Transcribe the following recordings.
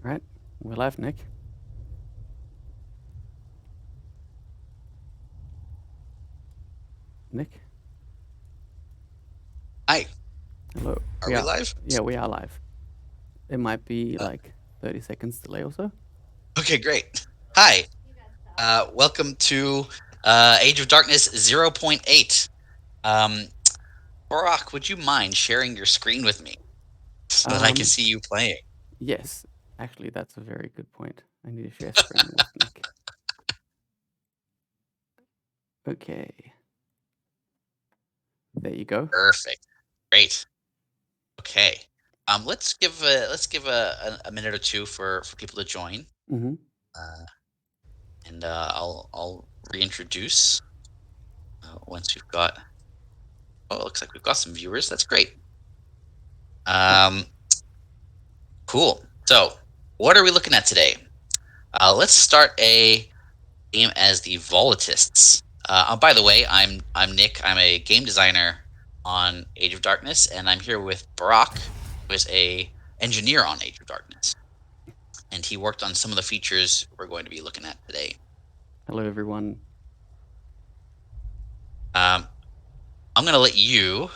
All right, we're live, Nick. Nick, Hi, hello. are we live? Yeah, we are live. It might be like 30 seconds delay or so. Okay, great. Hi, welcome to Age of Darkness 0.8. Um, Barak, would you mind sharing your screen with me so that I can Um, see you playing? yes, actually, that's a very good point. I need to share screen with Nick. Okay, there you go. Perfect. Great. Okay. Let's give a minute or two for people to join, Mm-hmm. uh, and I'll reintroduce once we've got. Oh, it looks like we've got some viewers. That's great. Um, cool. So, what are we looking at today? Let's start a game as the Volatists. By the way, I'm Nick. I'm a game designer on Age of Darkness, and I'm here with Barak, who is a engineer on Age of Darkness, and he worked on some of the features we're going to be looking at today. Hello, everyone. Um, I'm going to let you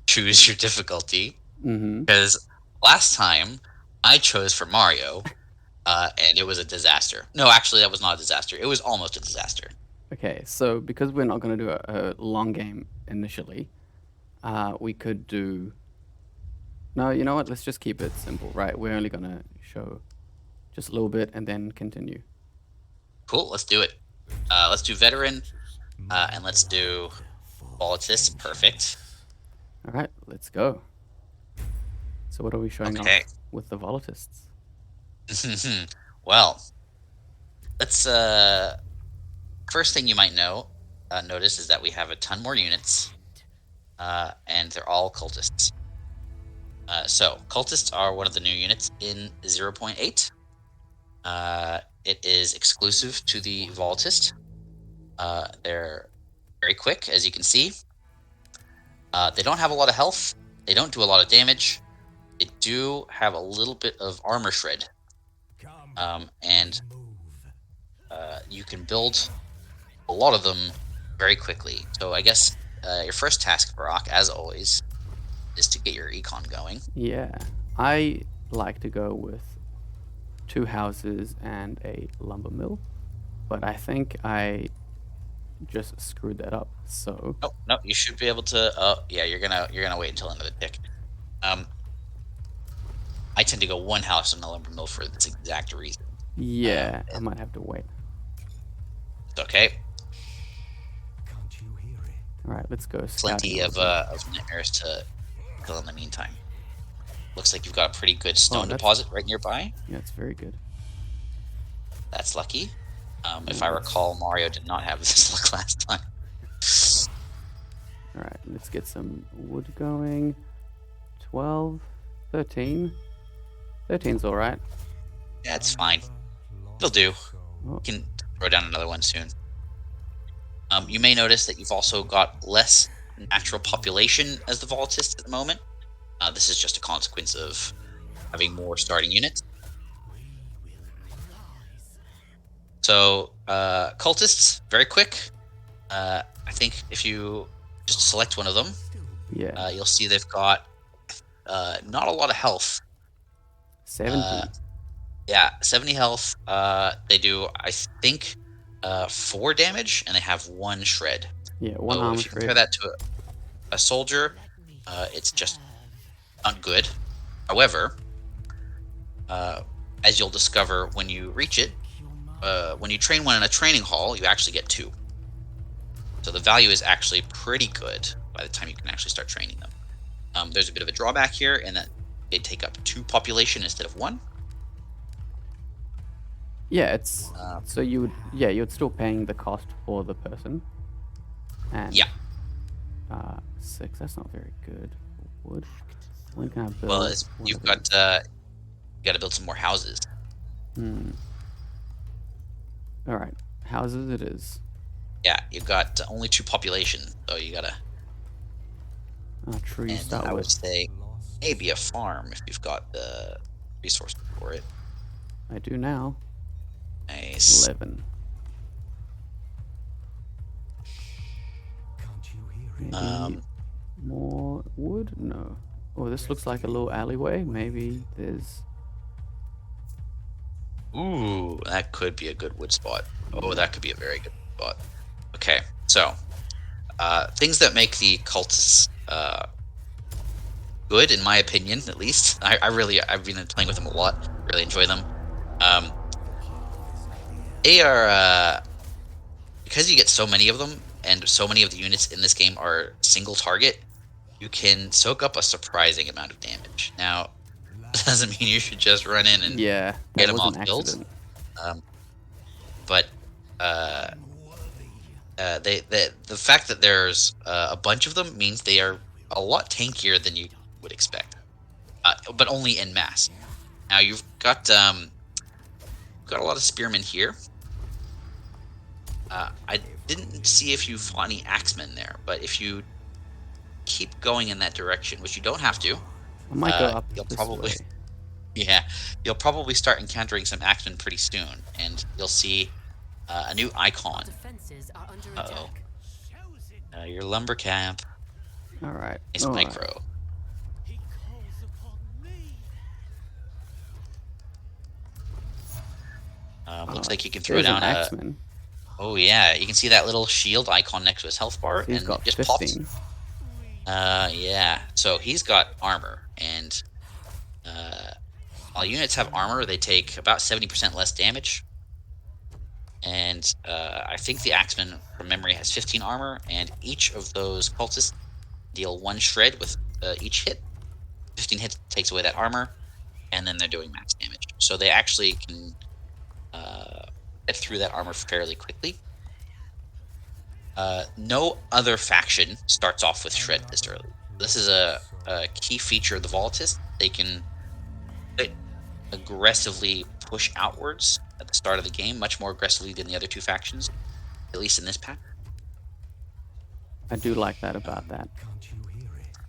choose your difficulty Mm-hmm. because last time I chose for Mario, and it was a disaster. No, actually, that was not a disaster. It was almost a disaster. Okay, so because we're not going to do a long game initially, we could do. No, you know what? Let's just keep it simple, right? We're only going to show just a little bit and then continue. Cool, let's do it. Let's do veteran, and let's do Volatists. Perfect. All right, let's go. So what are we showing Okay. off with the Volatists? Well, let's first thing you might notice is that we have a ton more units, and they're all cultists. So cultists are one of the new units in 0.8. It is exclusive to the Volatist. They're very quick, as you can see. They don't have a lot of health. They don't do a lot of damage. They do have a little bit of armor shred, and you can build a lot of them very quickly. So I guess your first task, Barak, as always, is to get your econ going. Yeah, I like to go with 2 houses and a lumber mill, but I think I just screwed that up. So Oh no, you should be able to. Oh yeah, you're gonna wait until another tick. Um, I tend to go one house on the lumber mill for this exact reason. yeah, I It's might have to wait. okay. All right, let's go scouting Plenty a little bit. of nightmares to kill in the meantime. Looks like you've got a pretty good Oh, stone deposit right nearby. that's very good. That's lucky. If Ooh, I let's, recall, Mario did not have this luck last time. all right, let's get some wood going. 12, 13. 13's all right. Yeah, it's fine. It'll do. Oh, You can throw down another one soon. You may notice that you've also got less natural population as the Volatist at the moment. This is just a consequence of having more starting units. So, cultists, very quick. I think if you just select one of them, yeah, you'll see they've got not a lot of health. 70. Yeah, 70 health. They do, I think, 4 damage, and they have 1 shred. Yeah, 1 So armor if you compare shred. that to a soldier, it's just not good. However, as you'll discover when you reach it, when you train one in a training hall, you actually get 2. So the value is actually pretty good by the time you can actually start training them. There's a bit of a drawback here in that they take up 2 population instead of 1. Yeah, it's Um, so you'd still paying the cost for the person. And yeah. 6, that's not very good. Wood. When can I build? Well, What you've are got these? you got to build some more houses. Hmm. All right, houses it is. Yeah, you've got only 2 population, so you gotta. Oh, true. You And start I would with. say maybe a farm if you've got the resources for it. I do now. Nice. 11. Maybe more wood? No. Oh, this looks like a little alleyway. Maybe there's... Ooh, that could be a good wood spot. Oh, that could be a very good spot. Okay, so things that make the cultists good, in my opinion, at least. I've been playing with them a lot. Really enjoy them. They are because you get so many of them, and so many of the units in this game are single target. You can soak up a surprising amount of damage. Now, that doesn't mean you should just run in and Yeah, get that them was off an build. accident. But the fact that there's a bunch of them means they are a lot tankier than you would expect, but only en masse. Now you've got a lot of spearmen here. I didn't see if you fought any axemen there, but if you keep going in that direction, which you don't have to, I might go up you'll this probably way. yeah, you'll probably start encountering some axemen pretty soon, and you'll see a new icon. Uh-oh. Your lumber camp. All right. It's All right. micro. Looks like you can throw There's down an a... axeman. Oh yeah, you can see that little shield icon next to his health bar, He's and got it just 15. pops. Yeah. So he's got armor, and all units have armor. They take about 70% less damage. And I think the axeman, from memory, has 15 armor, and each of those cultists deal 1 shred with each hit. 15 hits takes away that armor, and then they're doing max damage. So they actually can get through that armor fairly quickly. No other faction starts off with shred this early. This is a key feature of the Volatists. They can aggressively push outwards at the start of the game, much more aggressively than the other 2 factions, at least in this pack. I do like that about that.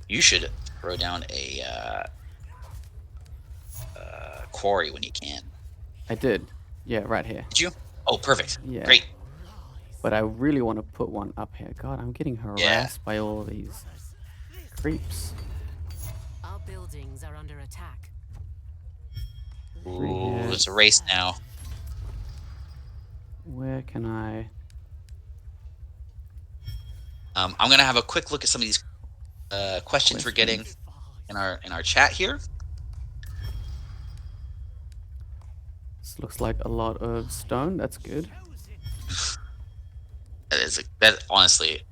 You should throw down a quarry when you can. I did. Yeah, right here. Did you? Oh, perfect. Yeah. Great. But I really want to put one up here. God, I'm getting harassed by all these creeps. Our buildings are under attack. Ooh, it's a race now. Where can I... I'm gonna have a quick look at some of these questions we're getting in our chat here. This looks like a lot of stone. That's good. That honestly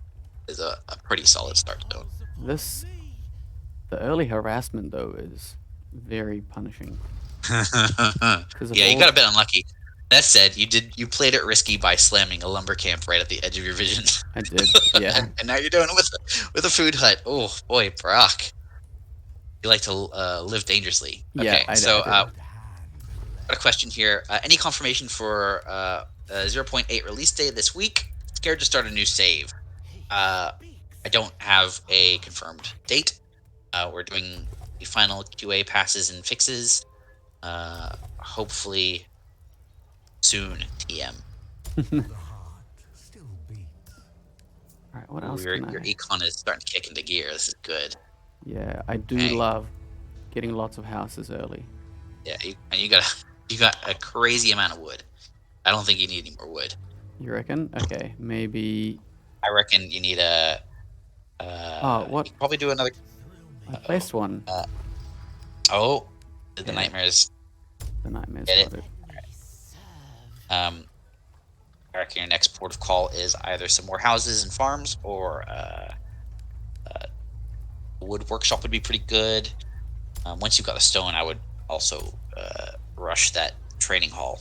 is a pretty solid start stone. The early harassment though is very punishing. Yeah, you got a bit unlucky. That said, you played it risky by slamming a lumber camp right at the edge of your vision. I did, yeah. and now you're doing it with a food hut. Oh boy, Barak, you like to live dangerously. Yeah, okay, so got a question here. Any confirmation for 0.8 release day this week? Scared to start a new save. I don't have a confirmed date. We're doing the final QA passes and fixes. Hopefully soon, TM. Alright, what else Your econ is starting to kick into gear. This is good. Yeah, I do love getting lots of houses early. Yeah, and you got a crazy amount of wood. I don't think you need any more wood. You reckon? Okay, maybe... I reckon you need a... what? You can probably do another... I placed one. The nightmares. The nightmares Get got it. I reckon your next port of call is either some more houses and farms, or a wood workshop would be pretty good. Once you've got a stone, I would also rush that training hall.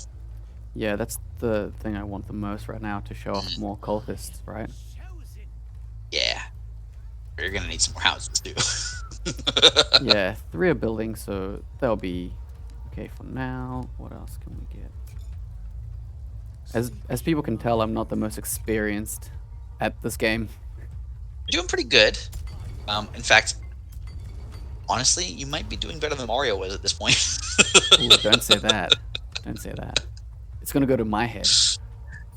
Yeah, that's the thing I want the most right now, to show off more cultists, right? Yeah. You're gonna need some more houses too. Yeah, 3 are building, so they'll be okay for now. What else can we get? As people can tell, I'm not the most experienced at this game. You're doing pretty good. In fact, honestly, you might be doing better than Mario was at this point. Ooh, don't say that. Don't say that. It's gonna go to my head.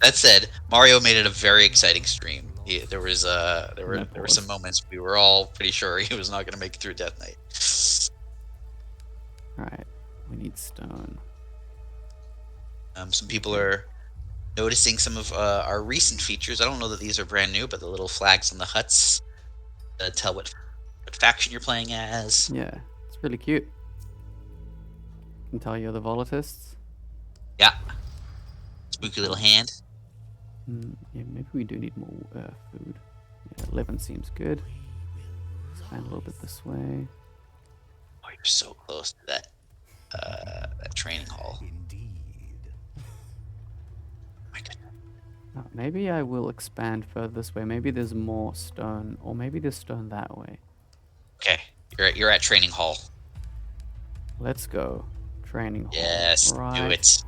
That said, Mario made it a very exciting stream. There were pause. some moments we were all pretty sure he was not going to make it through Death Knight. Alright, we need stone. Some people are noticing some of our recent features. I don't know that these are brand new, but the little flags on the huts tell what faction you're playing as. Yeah, it's really cute. Can tell you're the volatists. Yeah. Spooky little hand. Yeah, maybe we do need more food. Yeah, 11 seems good. Expand a little bit this way. Oh, you're so close to that training hall. My goodness. Maybe I will expand further this way. Maybe there's more stone, or maybe there's stone that way. Okay, you're at training hall. Let's go. Training hall. Yes, Right. do it.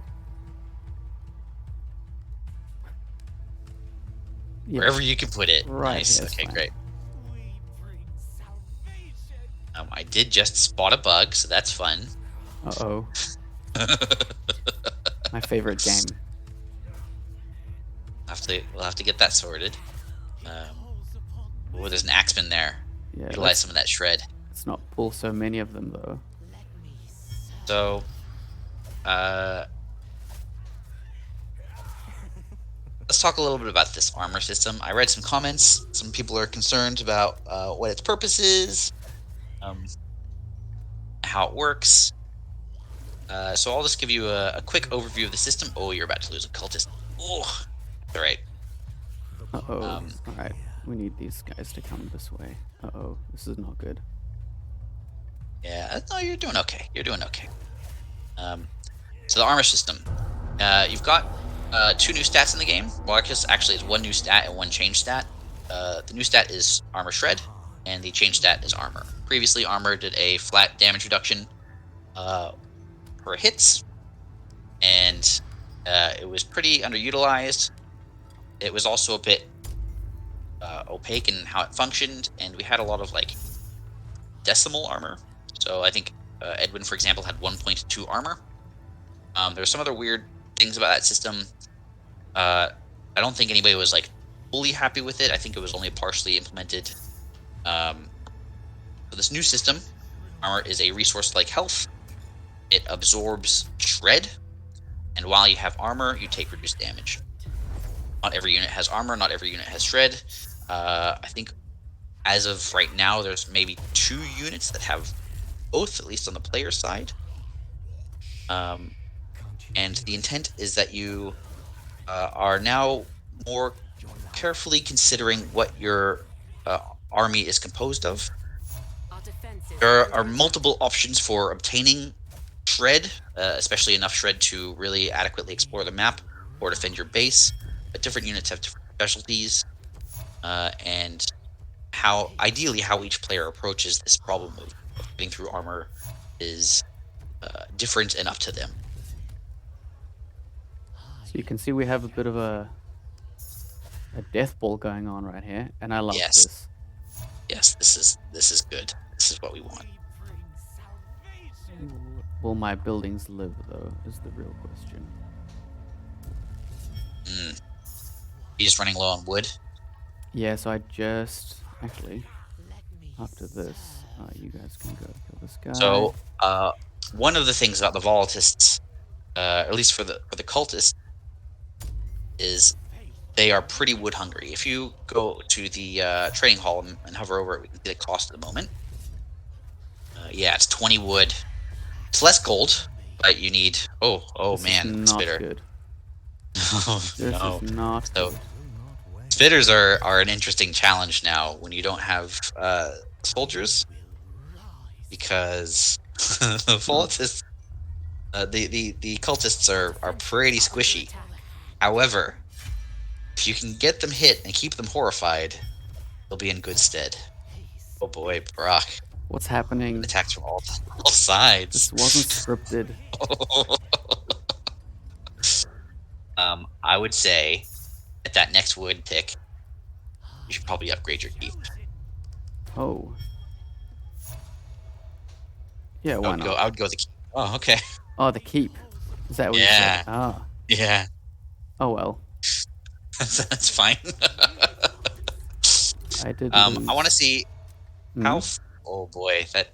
Yeah. Wherever you can put it. Right Nice. here's Okay, fine. great. I did just spot a bug, so that's fun. Uh-oh. My favorite game. We'll have to get that sorted. Oh, there's an axeman there. Yeah, Utilize some of that shred. let's not pull so many of them, though. So, let's talk a little bit about this armor system. I read some comments. Some people are concerned about what its purpose is, how it works. So I'll just give you a quick overview of the system. Oh, you're about to lose a cultist. Oh, all right. Uh-oh. Alright, we need these guys to come this way. Uh-oh, this is not good. Yeah, no, you're doing okay. You're doing okay. So the armor system. You've got 2 new stats in the game. Well, actually, it's 1 new stat and 1 change stat. The new stat is armor shred, and the change stat is armor. Previously, armor did a flat damage reduction per hits, and it was pretty underutilized. It was also a bit opaque in how it functioned, and we had a lot of like decimal armor. So I think Edwin, for example, had 1.2 armor. There's some other weird things about that system. I don't think anybody was like fully happy with it. I think it was only partially implemented. So this new system, armor is a resource like health. It absorbs shred, and while you have armor, you take reduced damage. Not every unit has armor. Not every unit has shred. I think as of right now, there's maybe 2 units that have both, at least on the player side. And the intent is that you are now more carefully considering what your army is composed of. There are multiple options for obtaining shred, especially enough shred to really adequately explore the map or defend your base. But different units have different specialties, and ideally how each player approaches this problem of getting through armor is different and up to them. So you can see we have a bit of a death ball going on right here, and I love Yes. this. Yes, this is good. This is what we want. Will my buildings live, though, is the real question. You just running low on wood? Yeah, so I just... Actually, after this, you guys can go kill this guy. So, one of the things about the volatists, at least for the cultists, is they are pretty wood hungry. If you go to the trading hall and hover over it, we can see the cost at the moment. Yeah, it's 20 wood. It's less gold, but you need... Oh This man, is not spitter. good. Oh, This no. is not So, good. spitters are an interesting challenge now when you don't have soldiers, because the volatists, the cultists are pretty squishy. However, if you can get them hit and keep them horrified, they'll be in good stead. Oh boy, Barak. What's happening? Attacks from all sides. This wasn't scripted. I would say at that next wood pick, you should probably upgrade your keep. Oh. Yeah, why not? I would go with the keep. Oh, okay. Oh, the keep. Is that what you Yeah. said? Ah. Yeah. Oh well. That's fine. I did I lose. want to see how. Hmm? Oh boy, that.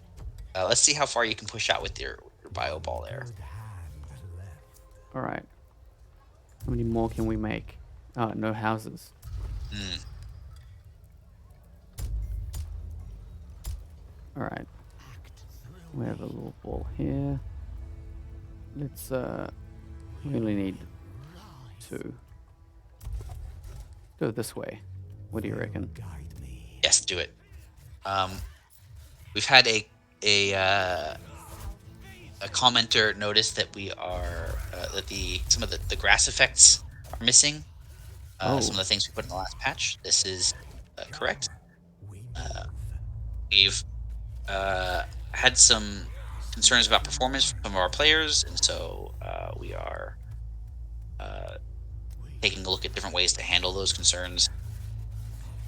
Let's see how far you can push out with your bio ball there. All right. How many more can we make? Oh, no houses. Mm. All right. We have a little ball here. Let's we only need 2. Go this way. What do you reckon? Yes, do it. We've had a commenter notice that we are that some of the grass effects are missing. Oh. Some of the things we put in the last patch. This is correct. We've had some concerns about performance from some of our players, and so we are taking a look at different ways to handle those concerns.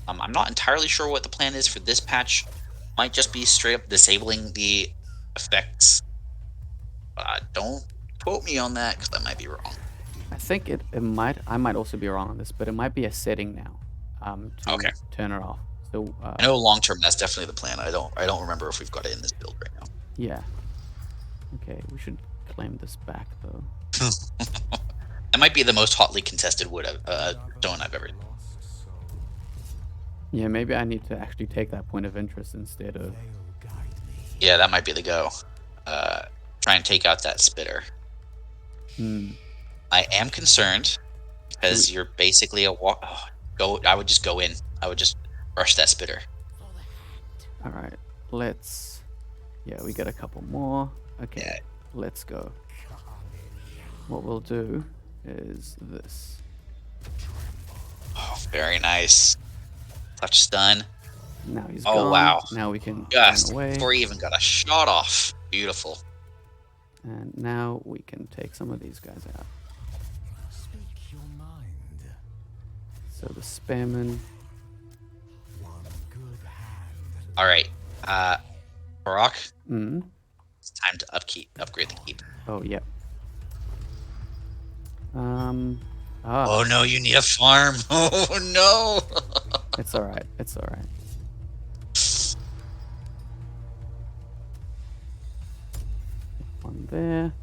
I'm not entirely sure what the plan is for this patch. Might just be straight up disabling the effects. Don't quote me on that because I might be wrong. I think it might. I might also be wrong on this, but it might be a setting now. To Okay. turn it off. So. I know long term that's definitely the plan. I don't remember if we've got it in this build right now. Yeah. Okay, we should claim this back though. That might be the most hotly contested stone I've ever. Yeah, maybe I need to actually take that point of interest instead of. Yeah, that might be the go. Try and take out that spitter. Hmm. I am concerned because you're basically a walk. Oh, I would just go in. I would just rush that spitter. All right. Let's. Yeah, we get a couple more. Okay. Yeah. Let's go. What we'll do is this. Oh, very nice. Touch stun. Now he's Oh, gone. wow. Now we can Just run away. before he even got a shot off. Beautiful. And now we can take some of these guys out. Speak your mind. So the spamming. One good hand. All right. Barak, Mm. it's time to upgrade the keep. Oh, yep. Oh no, you need a farm. Oh no. It's all right. It's all right. One there.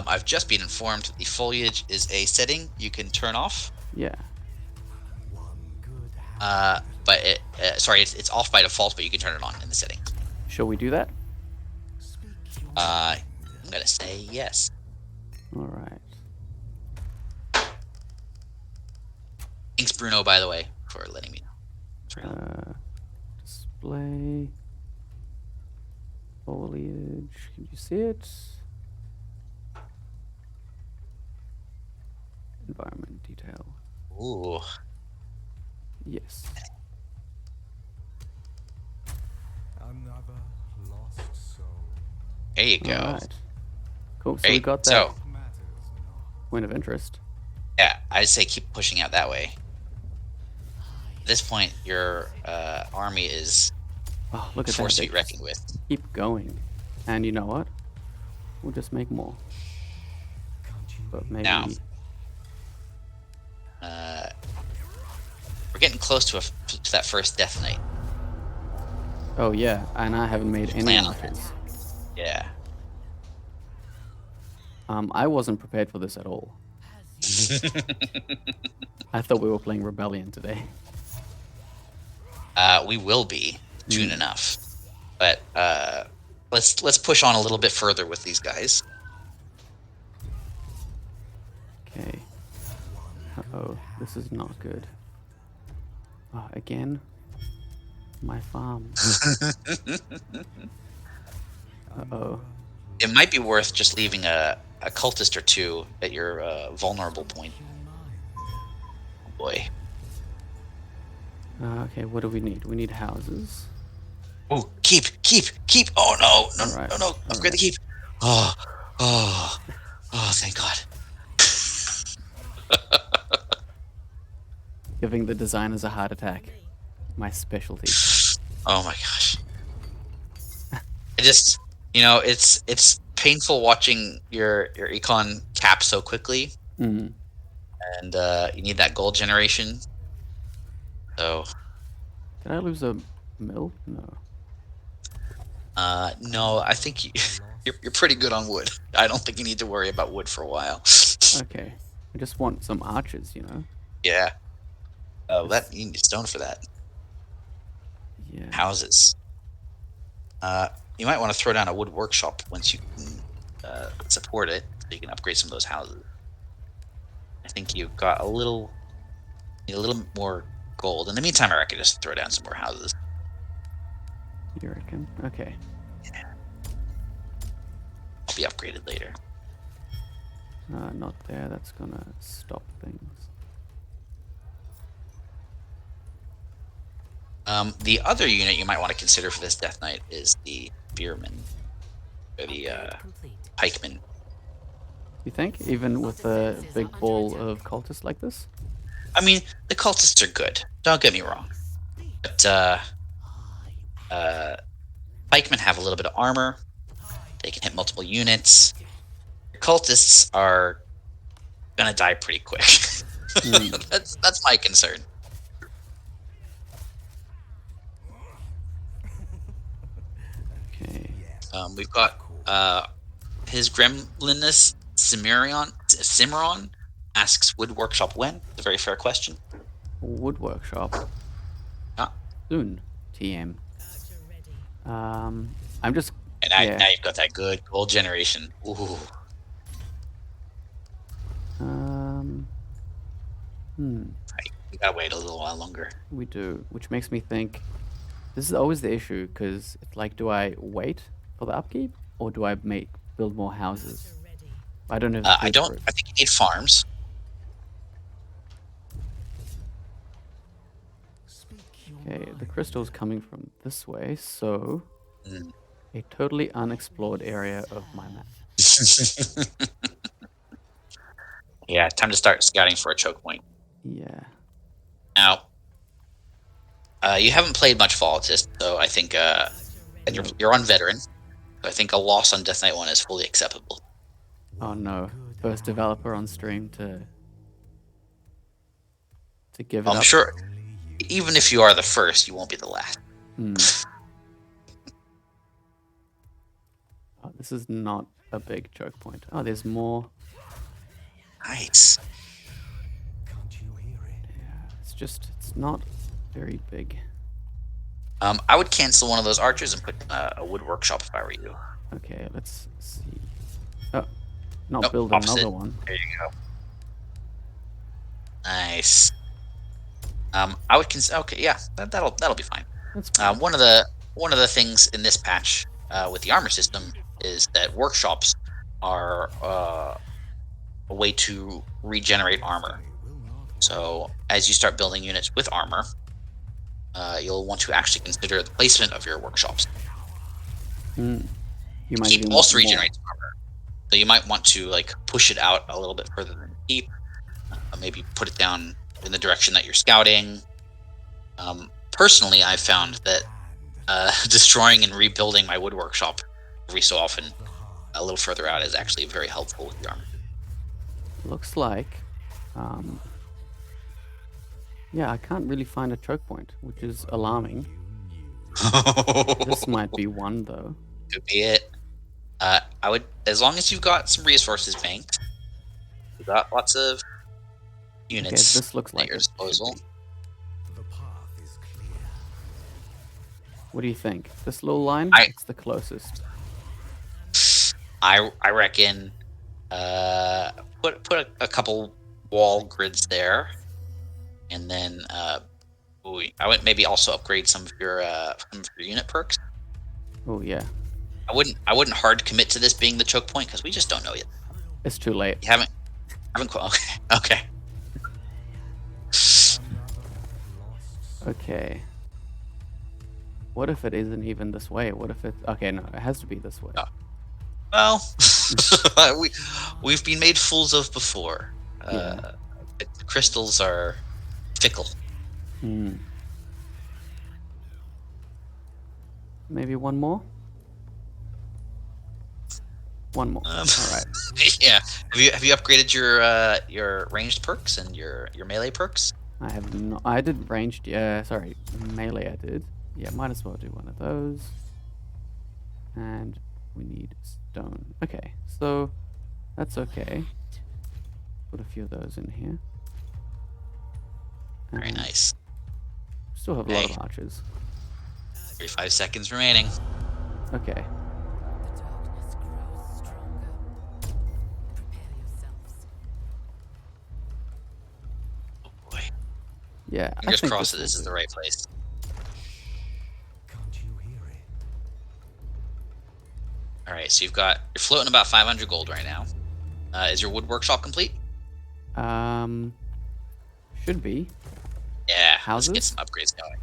I've just been informed the foliage is a setting you can turn off. Yeah. One good hand. But it's off by default, but you can turn it on in the setting. Shall we do that? Speak your I'm gonna say yes. All right. Thanks, Bruno, by the way, for letting me know. Display. Foliage. Can you see it? Environment detail. Ooh. Yes. another lost soul. There you go. All right. Cool. So we Great. got that So, Matters not. point of interest. yeah, I'd say keep pushing out that way. At this point, your army is Oh, look a at force that. to be reckoned with. Keep going. And you know what? We'll just make more. Can't you But maybe. Now. We're getting close to that first Death Knight. Oh, yeah. And I haven't made any Plan on archers. Yeah. I wasn't prepared for this at all. I thought we were playing Rebellion today. We will be soon enough, but let's push on a little bit further with these guys. Okay. Uh-oh. This is not good. Oh, again? My farm. Uh-oh. It might be worth just leaving a cultist or two at your vulnerable point. Oh boy. Okay, what do we need? We need houses. Oh, keep! Oh no, Alright, no! Upgrade the keep. Oh, thank God. Giving the designers a heart attack. My specialty. Oh my gosh. I just, it's painful watching your econ cap so quickly, Mm. and you need that gold generation. So Did I lose a mill? No. no, I think you're pretty good on wood. I don't think you need to worry about wood for a while. Okay. I just want some archers, you know? Yeah. Oh, Just- that you need stone for that. Yeah. Houses. You might want to throw down a wood workshop once you can support it, so you can upgrade some of those houses. I think you got need a little more gold. In the meantime, I reckon just throw down some more houses. You reckon? Okay. I'll be upgraded later. Not there. That's gonna stop things. The other unit you might want to consider for this Death Knight is the Spearmen, or the Upgrade complete. Pikemen. You think? Even with a big ball of cultists like this? I mean, the cultists are good. Don't get me wrong, but Pikemen have a little bit of armor. They can hit multiple units. The cultists are gonna die pretty quick. That's my concern. Okay. We've got his gremlinness Cimarron asks wood workshop when? It's a very fair question. Wood workshop. Ah. Soon. TM. I'm just. And now, Yeah. now you've got that good gold generation. Ooh. You gotta wait a little while longer. We do, which makes me think this is always the issue because it's like, do I wait for the upkeep or do I build more houses? I don't know. I don't. I think you need farms. Okay, the crystal's coming from this way, so Mm. a totally unexplored area of my map. Yeah, time to start scouting for a choke point. Yeah. Now, you haven't played much Politist, so I think, and you're on veteran, so I think a loss on Death Knight 1 is fully acceptable. Oh no, first developer on stream to give it I'm up. sure, even if you are the first, you won't be the last. Oh, this is not a big choke point. Oh, there's more. Nice. Can't you hear it? Yeah, it's not very big. I would cancel one of those archers and put a wood workshop if I were you. Okay, let's see. Oh, not Nope, build opposite. another one. There you go. Nice. I would consider. Okay, yeah, that'll be fine. That's fine. One of the things in this patch with the armor system is that workshops are a way to regenerate armor. So as you start building units with armor, you'll want to actually consider the placement of your workshops. You might Keep even also want more. regenerates armor, so you might want to like push it out a little bit further than keep. Maybe put it down in the direction that you're scouting. Personally, I've found that destroying and rebuilding my wood workshop every so often, a little further out, is actually very helpful with the armor. Looks like, yeah, I can't really find a choke point, which is alarming. This might be one though. Could be it. I would, as long as you've got some resources banked, you've got lots of units this looks like at your it should disposal. be. The path is clear. What do you think? This little line? It's the closest. I reckon put a couple wall grids there, and then I would maybe also upgrade some of your unit perks. Oh yeah, I wouldn't hard commit to this being the choke point because we just don't know yet. it's too late. You haven't okay. Okay. What if it isn't even this way? What if it? Okay, no, it has to be this way. Well, we've been made fools of before. Yeah. The crystals are fickle. Maybe one more. One more. All right. Yeah. Have you upgraded your ranged perks and your melee perks? I have not. I did ranged. Yeah, sorry, melee. I did. Yeah, might as well do one of those. And we need stone. Okay, so that's okay. Put a few of those in here. Very And nice. Still have a lot Okay. of archers. 35 seconds remaining. Okay. The darkness grows stronger. Prepare yourselves. Oh boy. Yeah. I Fingers think crossed that will this is do. the right place. Can't you hear it? All right, so you're floating about 500 gold right now. Is your wood workshop complete? Should be. Yeah. Houses? Let's get some upgrades going.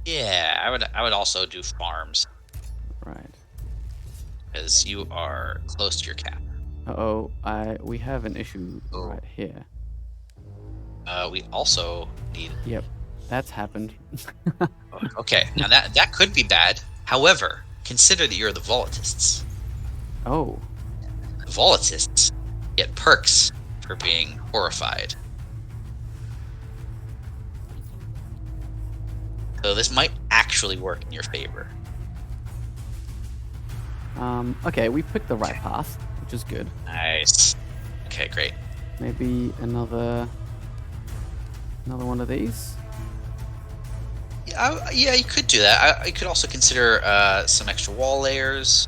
Yeah, I would also do farms Right. because you are close to your cap. Uh-oh, we have an issue Oh. right here. We also need. Yep, that's happened. Okay, now that could be bad. However, consider that you're the volatists. Oh, The volatists get perks for being horrified. So this might actually work in your favor. okay, we picked the right path, which is good. Nice. Okay, great. Maybe another one of these. Yeah, you could do that. I could also consider some extra wall layers.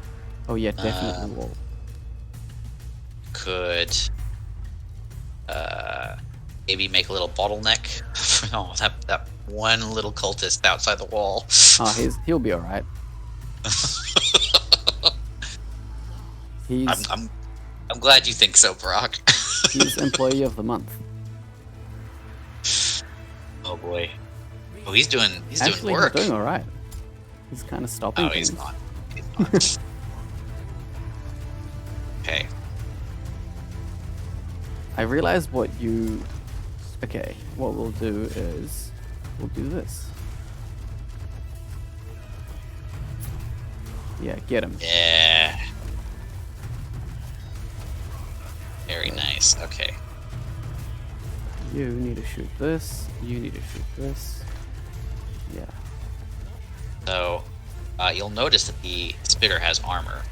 Oh yeah, definitely wall. Could maybe make a little bottleneck. Oh, that one little cultist outside the wall. Oh, he'll be all right. He's I'm glad you think so, Brock. he's employee of the month. Oh boy. Oh, he's doing Actually, work. he's doing all right. He's kind of stopping Oh, things. he's not. He's not. Okay. I realize what you. Okay, what we'll do is we'll do this. Yeah, get him. Yeah. Very nice. Okay. You need to shoot this. You need to shoot this. Yeah. So, you'll notice that the spitter has armor.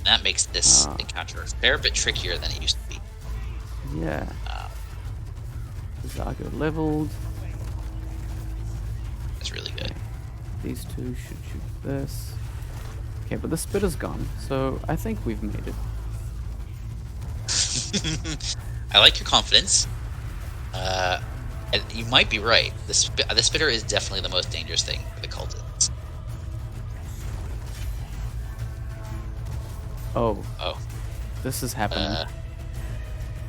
That makes this Ah. encounter a fair bit trickier than it used to be. Yeah. Zago leveled. It's really good. These two should shoot this. Okay, but the spitter's gone, so I think we've made it. I like your confidence. And you might be right. The spitter is definitely the most dangerous thing for the cultists. Oh, Oh. this is happening.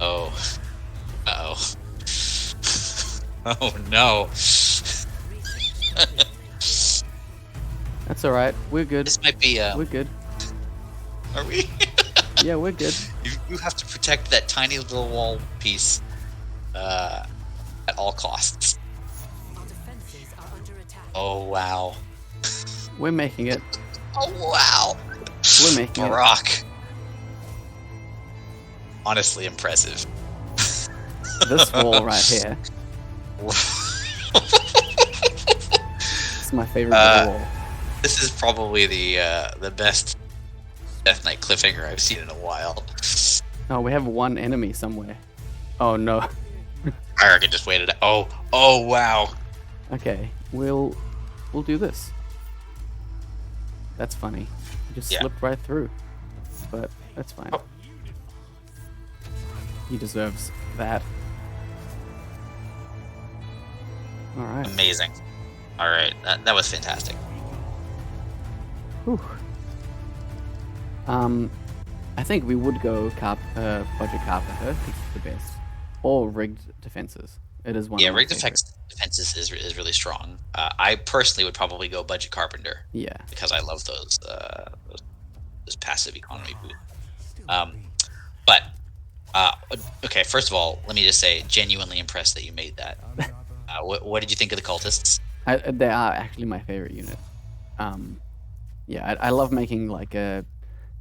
Oh. Uh-oh. Oh no. That's all right. We're good. This might be We're good. are we? Yeah, we're good. You have to protect that tiny little wall piece at all costs. Our defenses are under attack. Oh wow. We're making it. Oh wow. We're making it. Barak. Honestly impressive. This wall right here. It's my favorite little wall. This is probably the best Death Knight cliffhanger I've seen in a while. Oh, we have one enemy somewhere. Oh no. I reckon just waited. Oh wow. Okay, we'll do this. That's funny. You just Yeah. slipped right through. But that's fine. Oh. He deserves that. Alright. Amazing. All right, that was fantastic. Whew. I think we would go budget carpenter. It's the best. Or rigged defenses. It is one. Yeah, of my rigged favorites. defenses is really strong. I personally would probably go budget carpenter Yeah. because I love those passive economy boosts. But okay, first of all, let me just say, genuinely impressed that you made that. What did you think of the cultists? They are actually my favorite unit. Yeah, I love making like a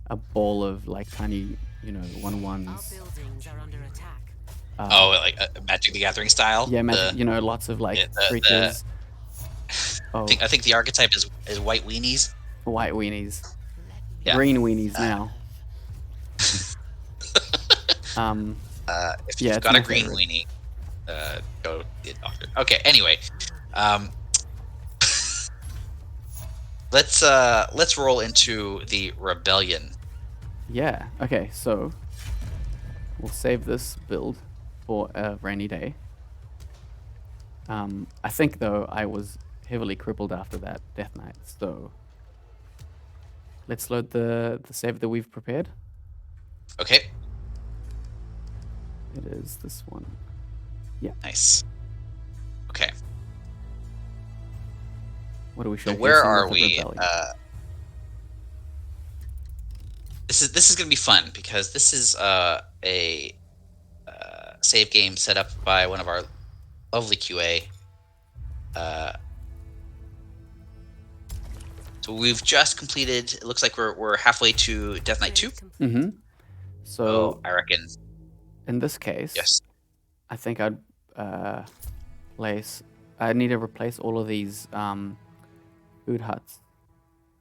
a ball of like tiny, Our 1/1s. buildings are under attack. Oh, like Magic the Gathering style. Yeah, magic. The, Lots of like yeah, the creatures. I think the archetype is white weenies. White weenies, Yeah. green weenies now. If Yeah, you've it's got my a green favorite. weenie, go to the doctor. Okay. Anyway, um, let's roll into the rebellion. Yeah. Okay, so we'll save this build for a rainy day. I think though I was heavily crippled after that Death Knight, so let's load the save that we've prepared. Okay. It is this one. Nice. Okay. What are we So showcasing? where are with the we? Rebellion? This is gonna be fun because this is a save game set up by one of our lovely QA. So we've just completed. It looks like we're halfway to Death Knight 2. Mm-hmm. So So I reckon in this case, yes. I think I'd I need to replace all of these food huts,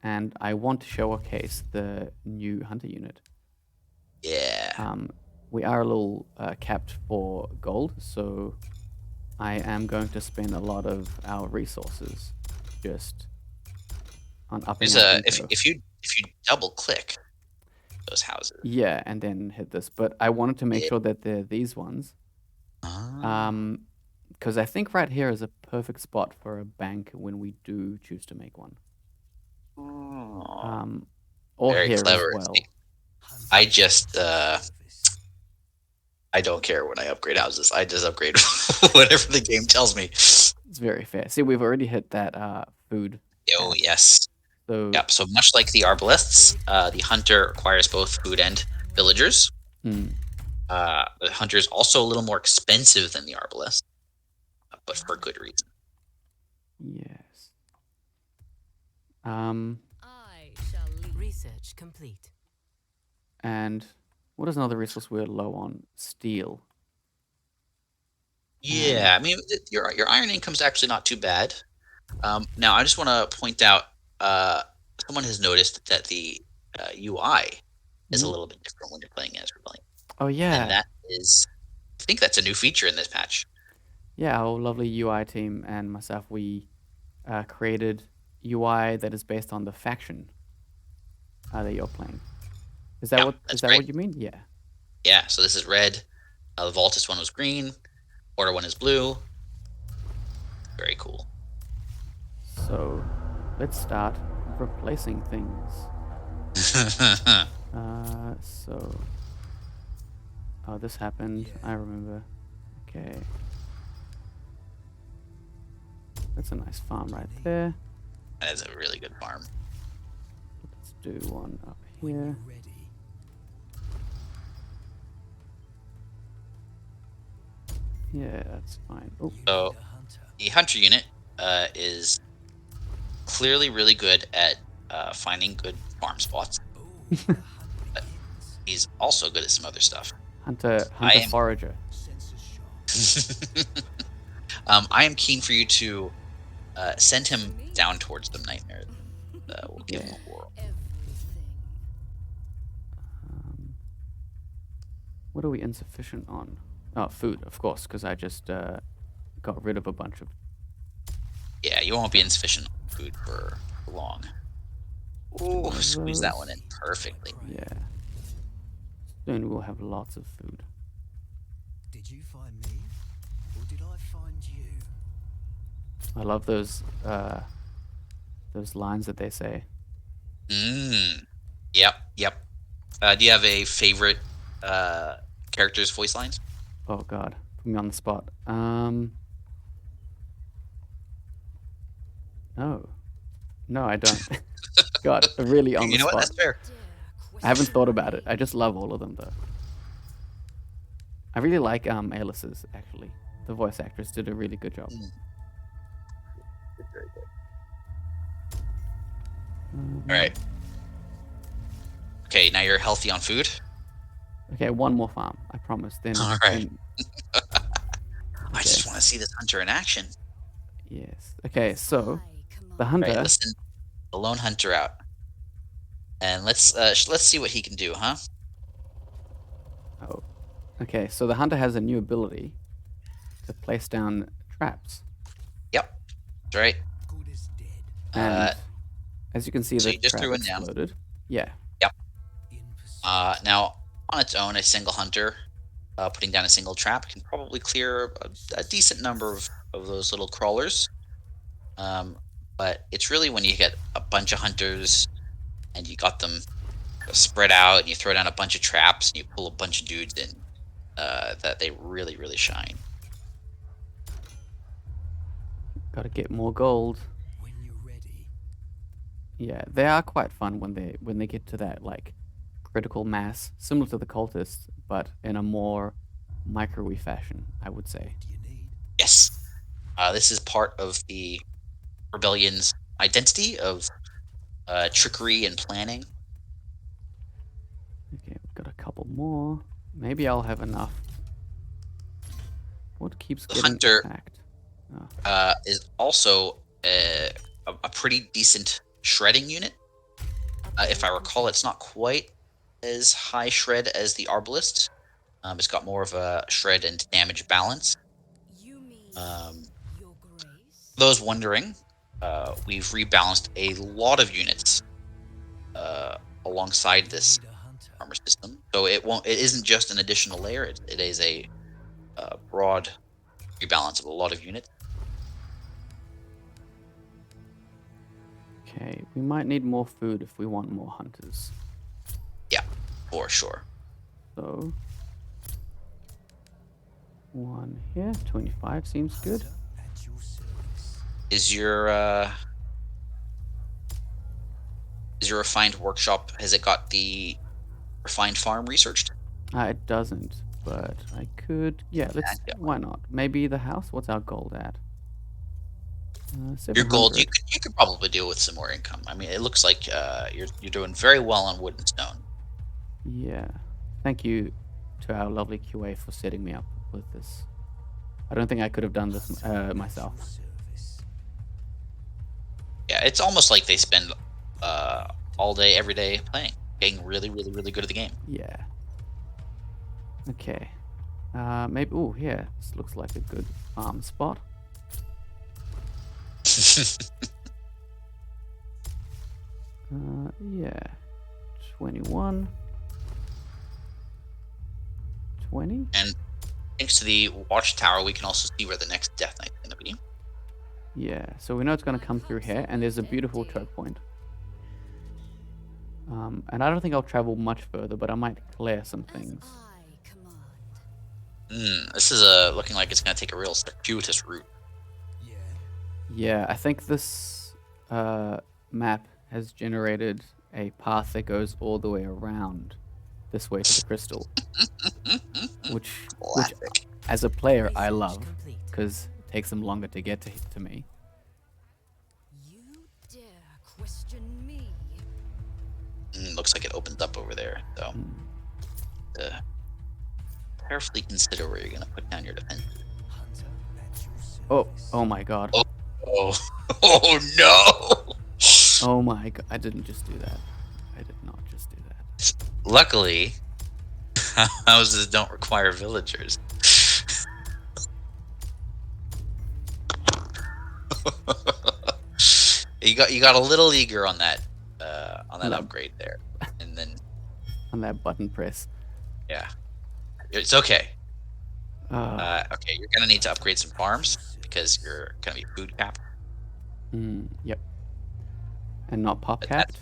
and I want to showcase the new hunter unit. Yeah. We are a little capped for gold, so I am going to spend a lot of our resources just on upping There's our a if eco. you double click those houses. Yeah, and then hit this. But I wanted to make Yeah. sure that they're these ones. Ah. Because I think right here is a perfect spot for a bank when we do choose to make one. Oh, Or very here clever. as well. See, I just I don't care when I upgrade houses. I just upgrade whatever the game tells me. It's very fair. See, we've already hit that food. Oh cap. yes. So Yep. So much like the arbalists, the hunter requires both food and villagers. mm, The hunter is also a little more expensive than the arbalist, but for good reason. yes. I shall lead. Research complete. And what is another resource we're low on? Steel. Yeah, I mean your iron income's actually not too bad. Now I just want to point out, someone has noticed that the UI is a Mhm. little bit different when you're playing as Rebellion, Oh yeah. and that is, I think that's a new feature in this patch. Yeah, our lovely UI team and myself, we created UI that is based on the faction that you're playing. Is that Yeah, what that's is that great. what you mean? Yeah. Yeah, so this is red. The Vaultus one was green. Order one is blue. Very cool. So let's start replacing things. So oh, this happened. I remember. Okay. That's a nice farm right there. That is a really good farm. Let's do one up here. Ready. Yeah, that's fine. Oh, So the hunter unit is clearly really good at finding good farm spots. But he's also good at some other stuff. hunter am- forager. I am keen for you to send him down towards the nightmare. We'll give him a whirl. Everything. What are we insufficient on? Oh, food, of course, because I just got rid of a bunch of. Yeah, you won't be insufficient on food for long. Ooh, squeeze that one in perfectly. Yeah. Soon we'll have lots of food. Did you find me, or did I find you? I love those lines that they say. Yep. Do you have a favorite character's voice lines? Oh God, put me on the spot. No, I don't. God, really on You the know spot. what? That's fair. I haven't thought about it. I just love all of them though. I really like Alice's actually. The voice actress did a really good job. Very good. All right. Okay, now you're healthy on food. Okay, one more farm. I promise. Then. All right. then- I okay, just want to see this hunter in action. Yes. Okay, so I command. the All hunter. right, let's send the lone hunter out, and let's see what he can do, huh? Oh. Okay, so the hunter has a new ability to place down traps. Yep, that's right. Good as dead. And as you can see, so the you just trap threw one down. exploded. Yeah. In pursuit. Now, on its own, a single hunter putting down a single trap can probably clear a decent number of those little crawlers. But it's really when you get a bunch of hunters and you got them spread out and you throw down a bunch of traps and you pull a bunch of dudes in that they really, really shine. Gotta get more gold. When you're ready. Yeah, they are quite fun when they get to that like critical mass, similar to the cultists, but in a more microwave fashion, I would say. Do you need? Yes. This is part of the rebellion's identity of trickery and planning. Okay, we've got a couple more. Maybe I'll have enough. What keeps The getting hunter- attacked? Is also a pretty decent shredding unit. If I recall, it's not quite as high shred as the Arbalist. It's got more of a shred and damage balance. You mean your grace? Those wondering, we've rebalanced a lot of units alongside this Need a hunter. armor system, so it isn't just an additional layer. It is a broad rebalance of a lot of units. Okay, we might need more food if we want more hunters. For sure. So, one here, 25 seems good. Hunter at your service. Is your refined workshop, has it got the refined farm researched? It doesn't, but I could. Yeah, let's. Yeah. Why not? Maybe the house. What's our gold at? Your gold, 700. you could probably deal with some more income. I mean, it looks like you're doing very well on wood and stone. Yeah. Thank you to our lovely QA for setting me up with this. I don't think I could have done this myself. Service. Yeah, it's almost like they spend all day, every day playing, getting really, really, really good at the game. Yeah. Okay. Maybe. Oh, yeah. This looks like a good farm spot. Yeah. 21. 20. And thanks to the watchtower, we can also see where the next Death Knight's going to be. Yeah. So we know it's going to come through here, and there's a beautiful choke point. And I don't think I'll travel much further, but I might clear some As things. I command. This is looking like it's going to take a real circuitous route. Yeah. Yeah, I think this map has generated a path that goes all the way around this way to the crystal, which Classic. as a player I Research love complete. because it takes them longer to get to me. You dare question me? Looks like it opens up over there, so carefully consider where you're going to put down your defense. Hunter at your service. Oh my god. Oh, oh no! Oh my god. I didn't just do that. I did not just do that. Luckily, houses don't require villagers. you got a little eager on that No. upgrade there, and then On that button press. yeah, it's okay. Uh, Okay, you're gonna need to upgrade some farms because you're gonna be food capped. yep. And not pop But capped.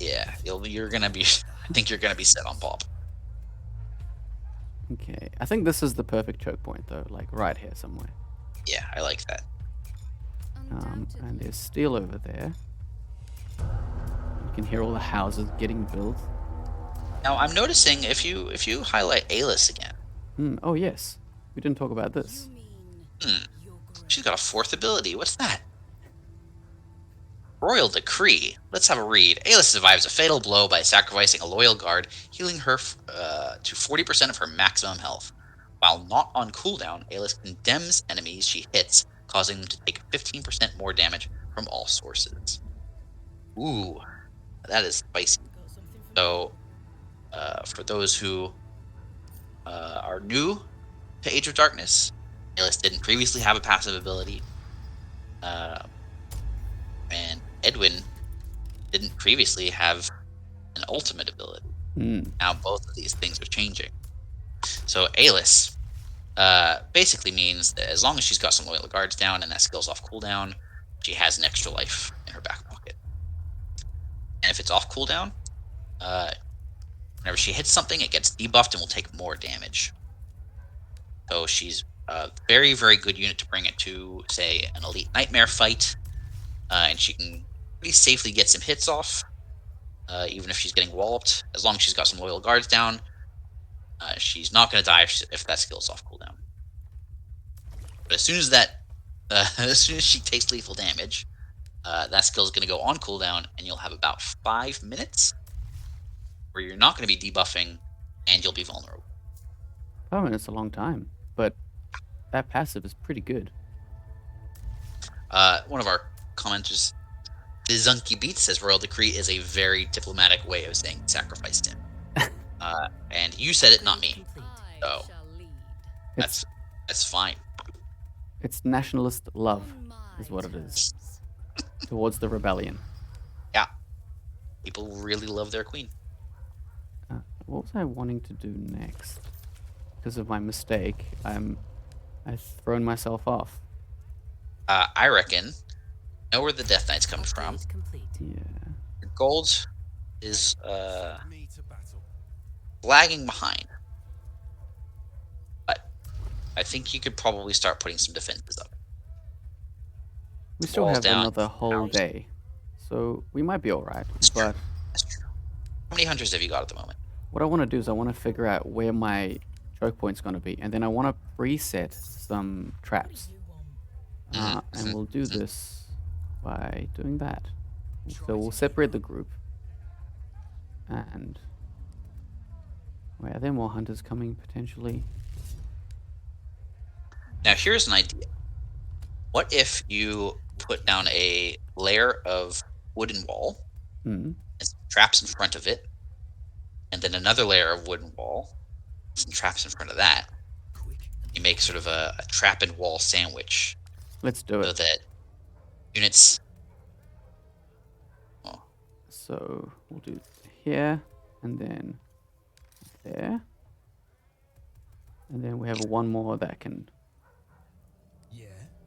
Yeah, you're gonna be. I think you're gonna be set on pop. Okay. I think this is the perfect choke point though, like right here somewhere. Yeah, I like that. And there's steel over there. You can hear all the houses getting built. Now I'm noticing if you highlight Alis again, Oh yes. We didn't talk about this. You mean Hmm. your grace? she's got a fourth ability. What's that? Royal decree. Let's have a read. Alis survives a fatal blow by sacrificing a loyal guard, healing her to 40% of her maximum health. While not on cooldown, Alis condemns enemies she hits, causing them to take 15% more damage from all sources. Ooh, that is spicy. So, for those who are new to Age of Darkness, Alis didn't previously have a passive ability, and Edwin didn't previously have an ultimate ability. Now both of these things are changing. So Alis basically means that as long as she's got some loyal guards down and that skill's off cooldown, she has an extra life in her back pocket. And if it's off cooldown, whenever she hits something, it gets debuffed and will take more damage. So she's a very, very good unit to bring it to, say, an Elite Nightmare fight, and she can pretty safely get some hits off, even if she's getting walloped. As long as she's got some loyal guards down, she's not going to die if that skill's off cooldown. But as soon as as soon as she takes lethal damage, that skill is going to go on cooldown, and you'll have about 5 minutes where you're not going to be debuffing, and you'll be vulnerable. 5 minutes is a long time, but that passive is pretty good. One of our commenters, Zunky Beats, says Royal Decree is a very diplomatic way of saying sacrificed him. And you said it, not me. So that's fine. It's nationalist love, is what it is, towards the rebellion. Yeah. People really love their queen. What was I wanting to do next? Because of my mistake, I've thrown myself off. I reckon, know where the Death Knights come from. Yeah. Your gold is Me to battle. lagging behind. But I think you could probably start putting some defenses up. We still Walls have down, another whole towers. day, so we might be alright. That's true. But That's true. How many hunters have you got at the moment? what I want to do is I want to figure out where my choke point's going to be, and then I want to preset some traps. And we'll do this by doing that. So we'll separate the group. And wait, are there more hunters coming potentially? Now, here's an idea. What if you put down a layer of wooden wall and some traps in front of it, and then another layer of wooden wall, some traps in front of that? You make sort of a trap and wall sandwich. Let's do So it. that units. Oh, So we'll do here, and then there. And then we have one more that can, Yeah.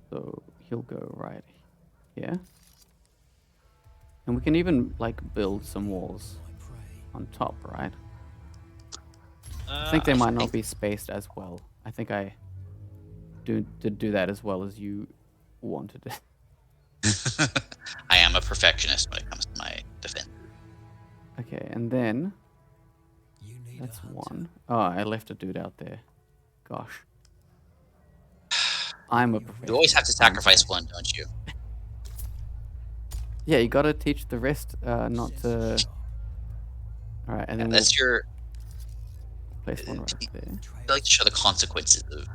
so he'll go right here. And we can even like build some walls I pray. on top, right? I think they might not be spaced as well. I think I did do that as well as you wanted it. I am a perfectionist when it comes to my defense. Okay, and then You need that's a hunter. one. Oh, I left a dude out there. Gosh. I'm a You always have to I'm sacrifice sorry. one, don't you? Yeah, you gotta teach the rest not to. Alright, and then we'll That's your. place one right there. I like to show the consequences of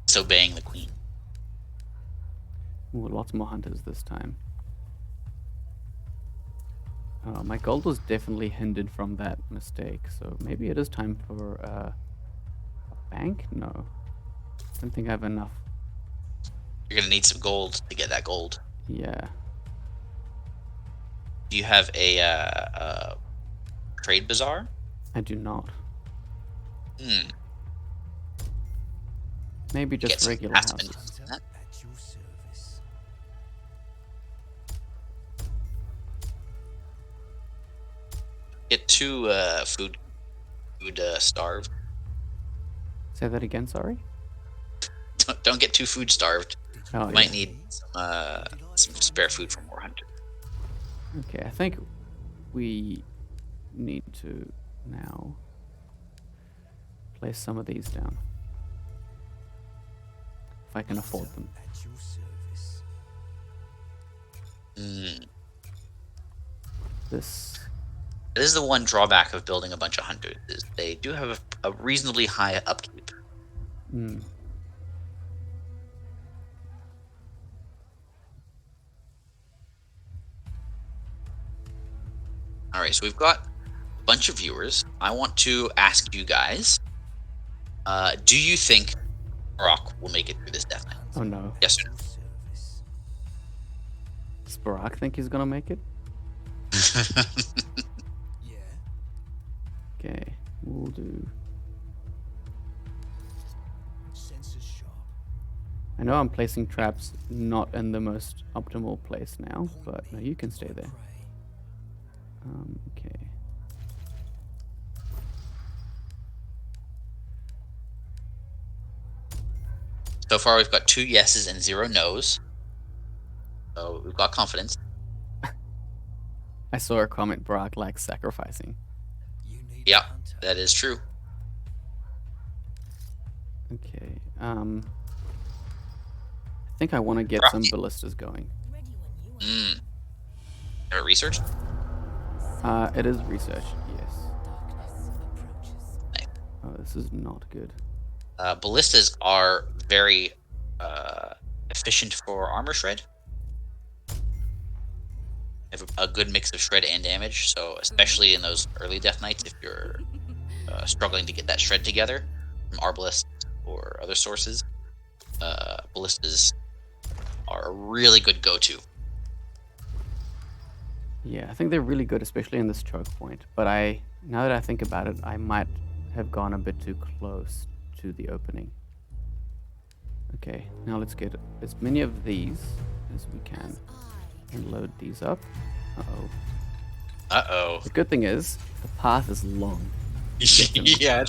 disobeying the queen. Ooh, lots more hunters this time. My gold was definitely hindered from that mistake, so maybe it is time for a bank? No. I don't think I have enough. You're gonna need some gold to get that gold. Yeah. Do you have a trade bazaar? I do not. Hmm. Maybe Get just some regular passive houses. income from that. At your service. Get two food starved. Say that again, sorry? Don't get too food starved. Oh, You might yeah. need some spare food for more hunters. Okay, I think we need to now place some of these down. If I can afford them. At your service. Mm. This. It is the one drawback of building a bunch of hunters is they do have a reasonably high upkeep. Mm. All right, so we've got a bunch of viewers. I want to ask you guys: do you think Brock will make it through this death night? Oh no. Yes or Service. Does Barak think he's gonna make it? no? Yeah. Okay, we'll do. Sensors sharp. I know I'm placing traps not in the most optimal place now, but no, you can stay there. Prey. Okay. So far, we've got 2 yeses and 0 nos. So we've got confidence. I saw a comment Barak likes sacrificing. You need Yeah, a hunter. that is true. Okay. I think I want to get Barak, some ballistas going. Ready when you are. Mm. Have it researched? It is research, yes. Darkness approaches. Oh, this is not good. Ballistas are very efficient for armor shred. They have a good mix of shred and damage, so especially in those early death knights, if you're struggling to get that shred together from arbalists or other sources, ballistas are a really good go-to. Yeah, I think they're really good, especially in this choke point. But now that I think about it, I might have gone a bit too close to the opening. Okay, now let's get as many of these as we can and load these up. Uh-oh. Uh-oh. The good thing is, the path is long. Yeah,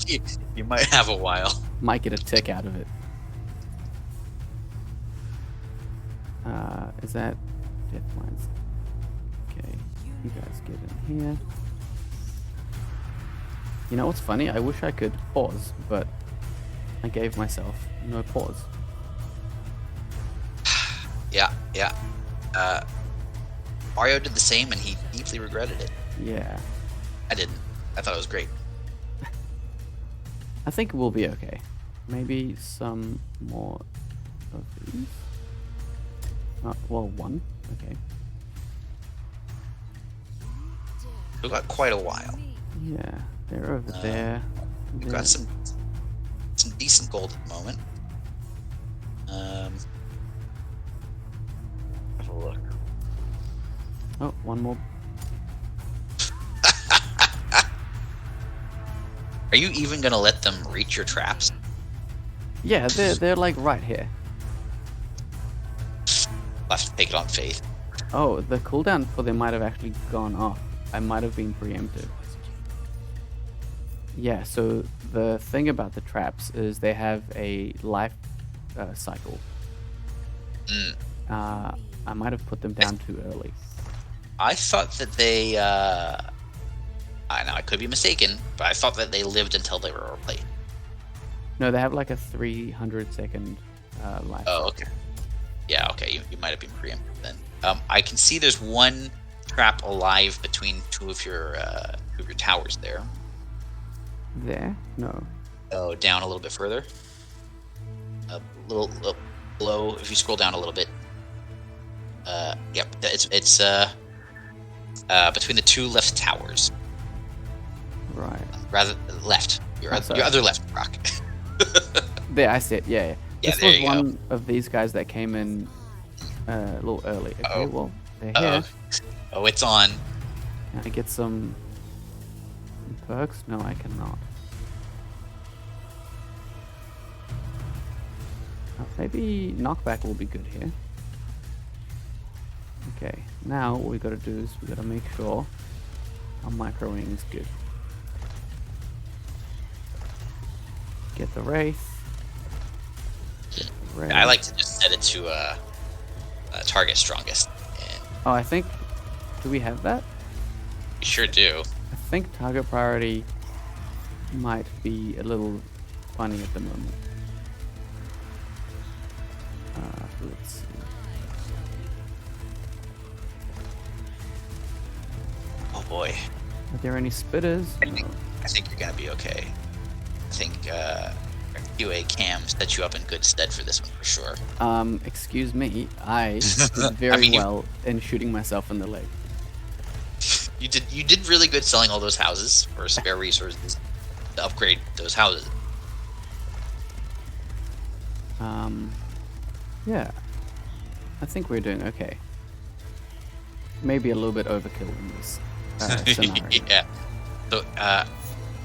you might have a while. Might get a tick out of it. Is that death lines? Okay, you guys get in here. You know what's funny? I wish I could pause, but I gave myself no pause. Yeah. Mario did the same, and he deeply regretted it. Yeah, I didn't. I thought it was great. I think we'll be okay. Maybe some more of these. Well, one. Okay. We've got quite a while. Yeah, they're over there. We've got some decent gold at the moment. Have a look. Oh, one more. Are you even gonna let them reach your traps? Yeah, they're like right here. I'll have to take it on faith. Oh, the cooldown for them might have actually gone off. I might have been preempted. Yeah, so the thing about the traps is they have a life cycle. Mm. I might have put them down too early. I thought that they. I know I could be mistaken, but I thought that they lived until they were replaced. No, they have like a 300-second life. Oh, okay. Yeah, okay. You might have been preempted then. I can see there's one trap alive between two of your towers there. There? No. Oh, down a little bit further. A little below. If you scroll down a little bit. Yep. It's between the two left towers. Right. Rather left. Your sorry. other left rock. There, I see it. Yeah. Yeah, This there was you go. one of these guys that came in a little early. Okay, Uh-oh. well, they're Uh-oh. here. Oh, it's on. Can I get some perks? No, I cannot. Maybe knockback will be good here. Okay, now what we gotta do is we gotta make sure our microwing is good. Get the Wraith. Get the Wraith. I like to just set it to target strongest. And Oh, I think. Do we have that? you sure do. I think target priority might be a little funny at the moment. Let's see. boy. Are there any spitters? I think you're gonna be okay. I think QA Cam set you up in good stead for this one for sure. Excuse me. I did very mean, well in shooting myself in the leg. You did really good selling all those houses for spare resources to upgrade those houses. Yeah. I think we're doing okay. Maybe a little bit overkill in this scenario. Yeah. So,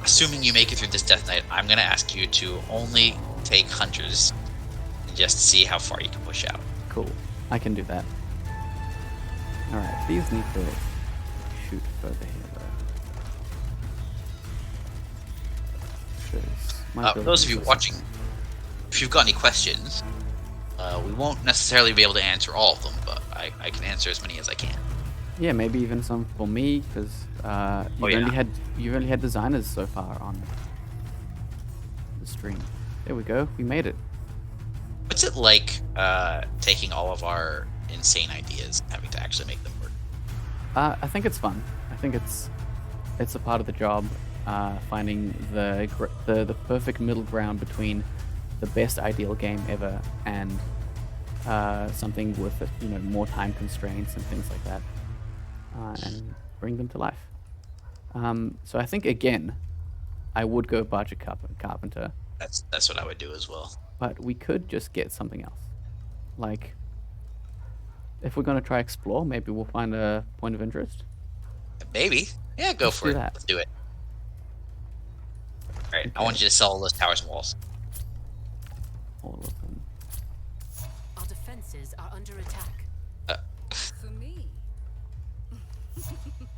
assuming you make it through this death knight, I'm gonna ask you to only take hunters and just see how far you can push out. Cool. I can do that. Alright, these need to shoot further here though. 'Cause my For those of buildings you are watching, suffering. if you've got any questions, we won't necessarily be able to answer all of them, but I can answer as many as I can. Yeah, maybe even some for me, because you've only had designers so far on the stream. There we go. We made it. What's it like taking all of our insane ideas and having to actually make them work? I think it's fun. I think it's a part of the job, finding the perfect middle ground between the best ideal game ever and something with more time constraints and things like that, and bring them to life. So I think again, I would go budget carpenter, That's what I would do as well. but we could just get something else. Like, if we're gonna try explore, maybe we'll find a point of interest. Maybe. Yeah, go Let's for do it. that. Let's do it. All right, I Okay. want you to sell all those towers and walls. All of them. Our defenses are under attack. For me.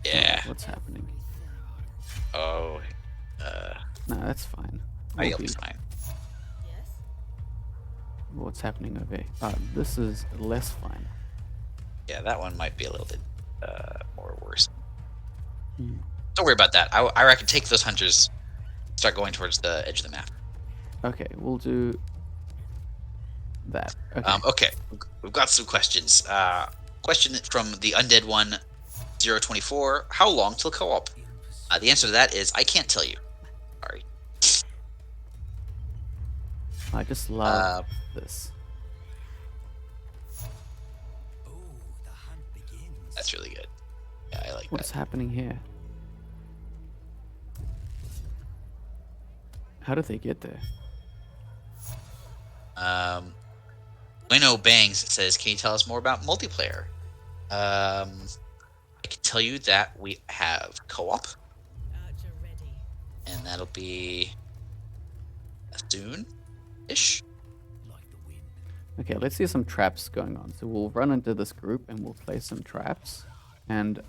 Yeah. What's happening? Oh. No, that's fine. You'll We'll be be- fine. Yes. What's happening over here? This is less fine. Yeah, that one might be a little bit more worse. Hmm. Don't worry about that. I reckon take those hunters, start going towards the edge of the map. Okay, we'll do that. Okay. Okay, we've got some questions. Question from the Undead One, 024. How long till co-op? The answer to that is I can't tell you. Sorry. I just love this. Oh, the hunt begins. That's really good. Yeah, I like What's that. happening here? How did they get there? Wino Bangs says, "Can you tell us more about multiplayer?" I can tell you that we have co-op, Archer ready. and that'll be soon-ish. Like the wind. Okay, let's see some traps going on. So we'll run into this group and we'll place some traps. And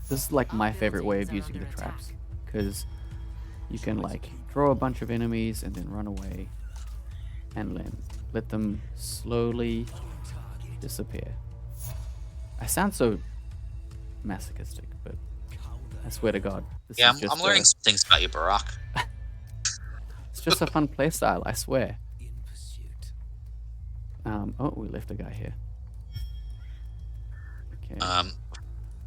this is like my favorite way of using the traps, because you can like draw a bunch of enemies and then run away, and then let them slowly disappear. I sound so masochistic, but I swear to God, this Yeah, is just I'm learning some things about you, Barak. it's just a fun playstyle, I swear. In pursuit. Oh, we left a guy here. Okay.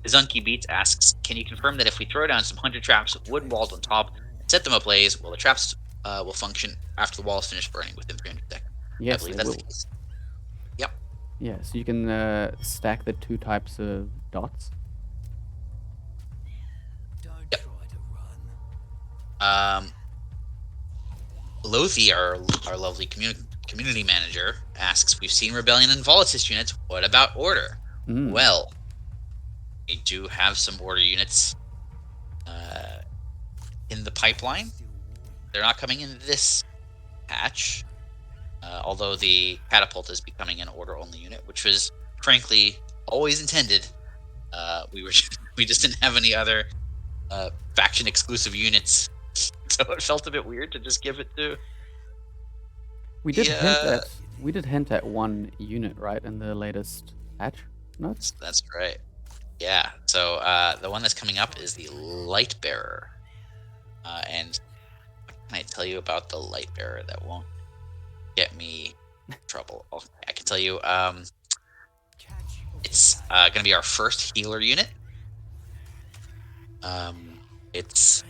Zunky Beats asks, "Can you confirm that if we throw down some hunter traps with wooden walls on top and set them ablaze, will the traps will function after the wall is finished burning within 300 seconds?" Yes, I believe they that's will. the case. Yep. Yeah, so you can stack the two types of dots. Don't Yep. try to run. Lothi, our lovely community manager, asks, "We've seen Rebellion and Volatus units. What about Order?" Mm. Well, we do have some Order units in the pipeline. Still warm. They're not coming in this patch, although the Catapult is becoming an Order-only unit, which was, frankly, always intended. We just didn't have any other faction-exclusive units, so it felt a bit weird to just give it to. We did Yeah. hint at one unit, right, in the latest patch notes. That's right. Yeah. So the one that's coming up is the Light Bearer, and what can I tell you about the Light Bearer that won't get me in trouble? Okay, I can tell you. It's going to be our first healer unit. It's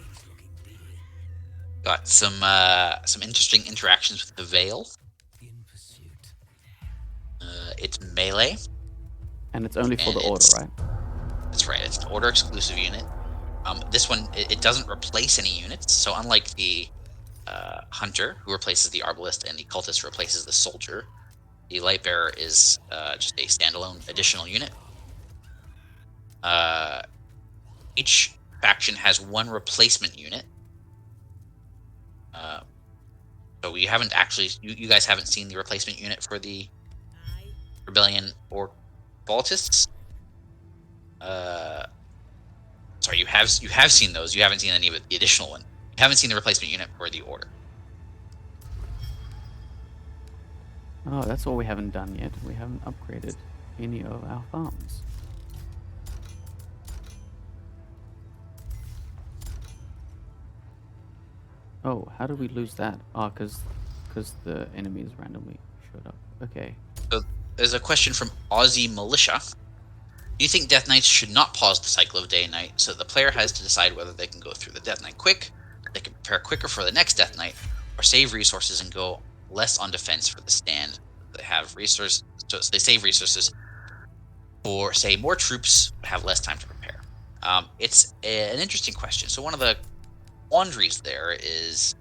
got some interesting interactions with the Veil. In pursuit. It's melee. And it's only for And the order, it's- right? That's right. It's an order exclusive unit. This one it doesn't replace any units. So unlike the hunter, who replaces the arbalist, and the cultist who replaces the soldier, the light bearer is just a standalone additional unit. Each faction has one replacement unit. So we haven't actually, you guys haven't seen the replacement unit for the Aye. rebellion or politists. Sorry, you have seen those. You haven't seen any of the additional one. You haven't seen the replacement unit for the order. Oh, that's what we haven't done yet. We haven't upgraded any of our farms. Oh, how did we lose that? Oh, because the enemies randomly showed up. Okay. So there's a question from Aussie Militia. Do you think Death Knights should not pause the cycle of day and night, so the player has to decide whether they can go through the Death Knight quick, they can prepare quicker for the next Death Knight, or save resources and go less on defense for the stand? They have resources, so they save resources for, say, more troops, but have less time to prepare. It's an interesting question. So one of the quandaries there is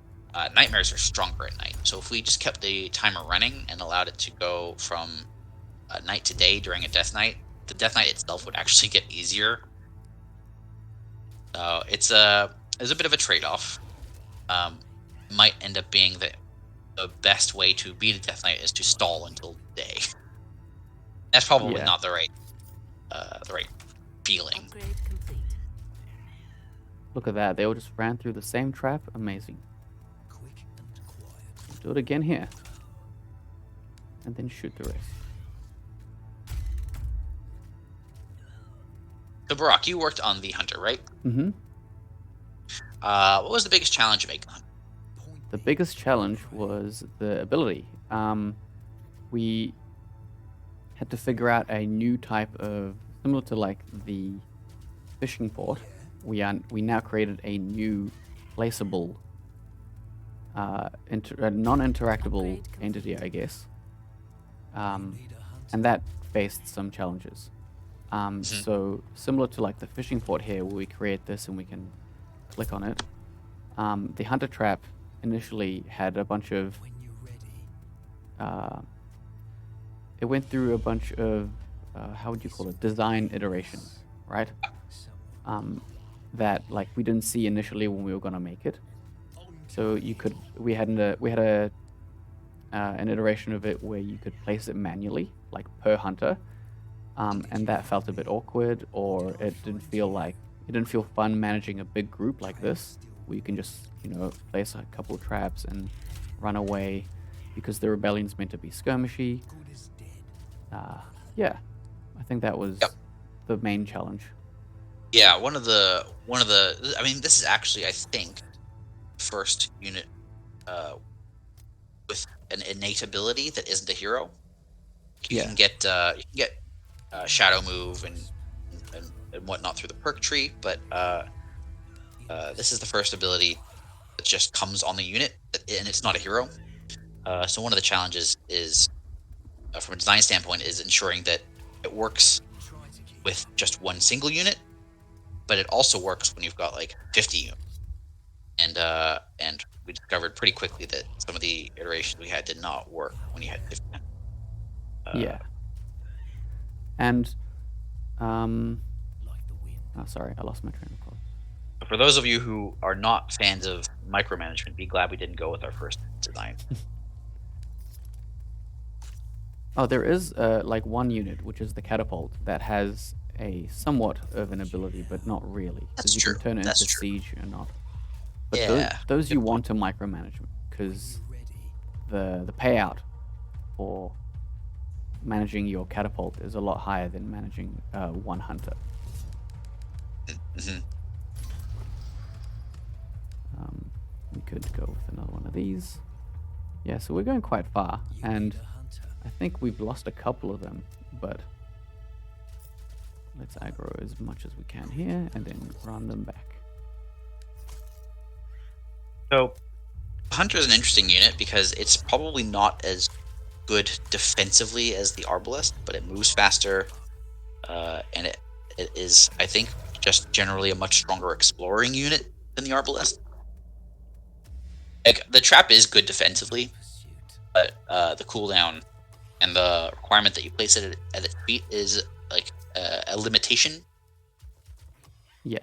nightmares are stronger at night. So if we just kept the timer running and allowed it to go from night to day during a Death Knight, the Death Knight itself would actually get easier. So it's a bit of a trade-off. Might end up being that the best way to beat a Death Knight is to stall until day. That's probably Yeah. not the right feeling. Upgrade complete. Look at that. They all just ran through the same trap. Amazing. Quick and quiet. Do it again here. And then shoot the rest. So Barak, you worked on the Hunter, right? Mm-hmm. What was the biggest challenge of making the Hunter? The biggest challenge was the ability. We had to figure out a new type of, similar to like the fishing port. We now created a new placeable, non-interactable Upgrade entity, I guess. Need a hunter. And that faced some challenges. So similar to like the fishing port here, where we create this and we can click on it. The hunter trap initially had a bunch of When you're ready. it went through a bunch of how would you call it, design iterations, right? Someone. That like we didn't see initially when we were gonna make it. So we had an iteration of it where you could place it manually, like per hunter, and that felt a bit awkward, or it didn't feel fun managing a big group like this, where you can just place a couple of traps and run away, because the rebellion's meant to be skirmishy. Good as dead. Yeah, I think that was Yep. the main challenge. Yeah, one of the. I mean, this is actually, I think, first unit with an innate ability that isn't a hero. You Yeah. can get shadow move and whatnot through the perk tree, but this is the first ability that just comes on the unit, and it's not a hero. So one of the challenges is, from a design standpoint, is ensuring that it works Try to keep. with just one single unit, but it also works when you've got like 50 units. And we discovered pretty quickly that some of the iterations we had did not work when you had 50. Yeah. And Like the wind. oh, sorry, I lost my train of thought. For those of you who are not fans of micromanagement, be glad we didn't go with our first design. Oh, there is like one unit, which is the catapult, that has a somewhat of an ability, but not really. That's you true, can turn it that's into true. siege or not. But Yeah, those you want to micromanage, because You're ready. the payout for managing your catapult is a lot higher than managing one hunter. Mhm. We could go with another one of these. Yeah, so we're going quite far, and Need a hunter. I think we've lost a couple of them, but let's aggro as much as we can here, and then run them back. So Hunter is an interesting unit because it's probably not as good defensively as the Arbalest, but it moves faster, and it is, I think, just generally a much stronger exploring unit than the Arbalest. Like, the trap is good defensively, but the cooldown and the requirement that you place it at its feet is like a limitation. Yeah.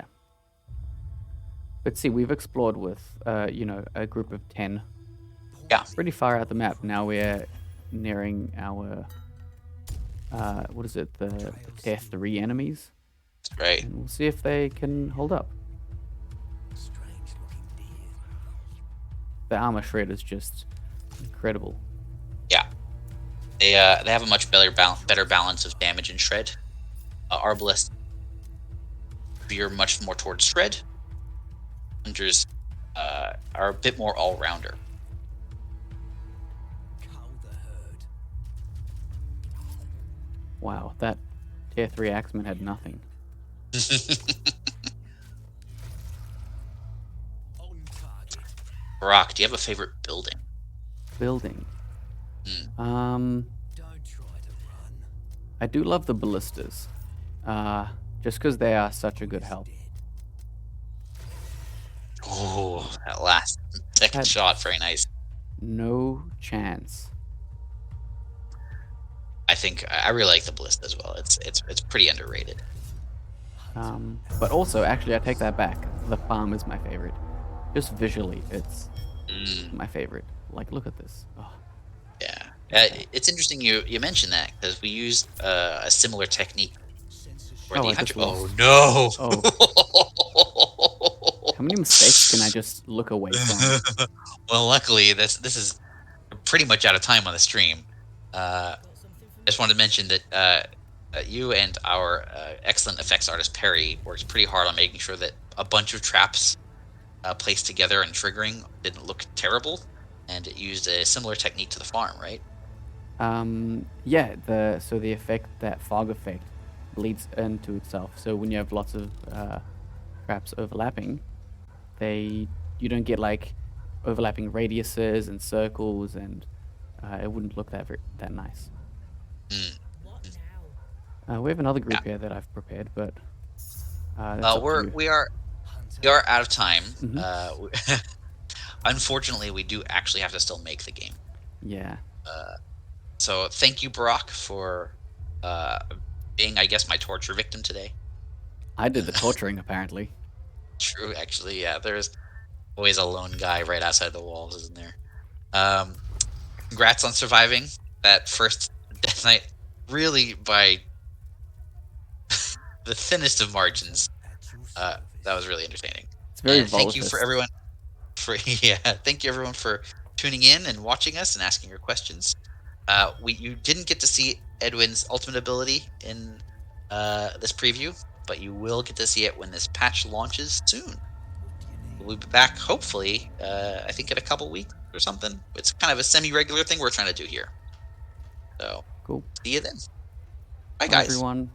But see, we've explored with, you know, a group of 10. Yeah. Pretty far out the map. Now we're nearing our, what is it, the tier 3 enemies. Right. And we'll see if they can hold up. Strange looking deer. The armor shred is just incredible. Yeah. They have a much better balance of damage and shred. Arbalest veer much more towards shred. Hunters are a bit more all-rounder. Cull the herd. Wow, that tier 3 axeman had nothing. On target. Barak, do you have a favorite building? Building. Hmm. Don't try to run. I do love the ballistas. Just because they are such a good help. Oh, that last second Had- shot, very nice. No chance. I think I really like the ballista as well. It's pretty underrated. But also, actually, I take that back. The farm is my favorite. Just visually, it's my favorite. Like, look at this. Oh, Yeah, it's interesting you mentioned that because we used a similar technique for Oh, the I just hunter. lost. No! how many mistakes can I just look away from? Well, luckily this is pretty much out of time on the stream. I just wanted to mention that you and our excellent effects artist Perry worked pretty hard on making sure that a bunch of traps placed together and triggering didn't look terrible, and it used a similar technique to the farm, right? Yeah, so the effect, that fog effect, bleeds into itself. So when you have lots of traps overlapping, you don't get like overlapping radiuses and circles, and it wouldn't look that nice. What now? We have another group here that I've prepared, but that's up to you. We are out of time. Mhm. Unfortunately, we do actually have to still make the game. Yeah. So thank you, Barak, for being, I guess, my torture victim today. I did the torturing apparently. True, actually, yeah. There's always a lone guy right outside the walls, isn't there? Congrats on surviving that first Death Knight, really by the thinnest of margins. That was really entertaining. It's very And thank you volatile. for everyone for thank you everyone for tuning in and watching us and asking your questions. You didn't get to see Edwin's ultimate ability in this preview, but you will get to see it when this patch launches soon. We'll be back hopefully, I think in a couple weeks or something. It's kind of a semi-regular thing we're trying to do here. So Cool. see you then. Bye Bye, guys. everyone.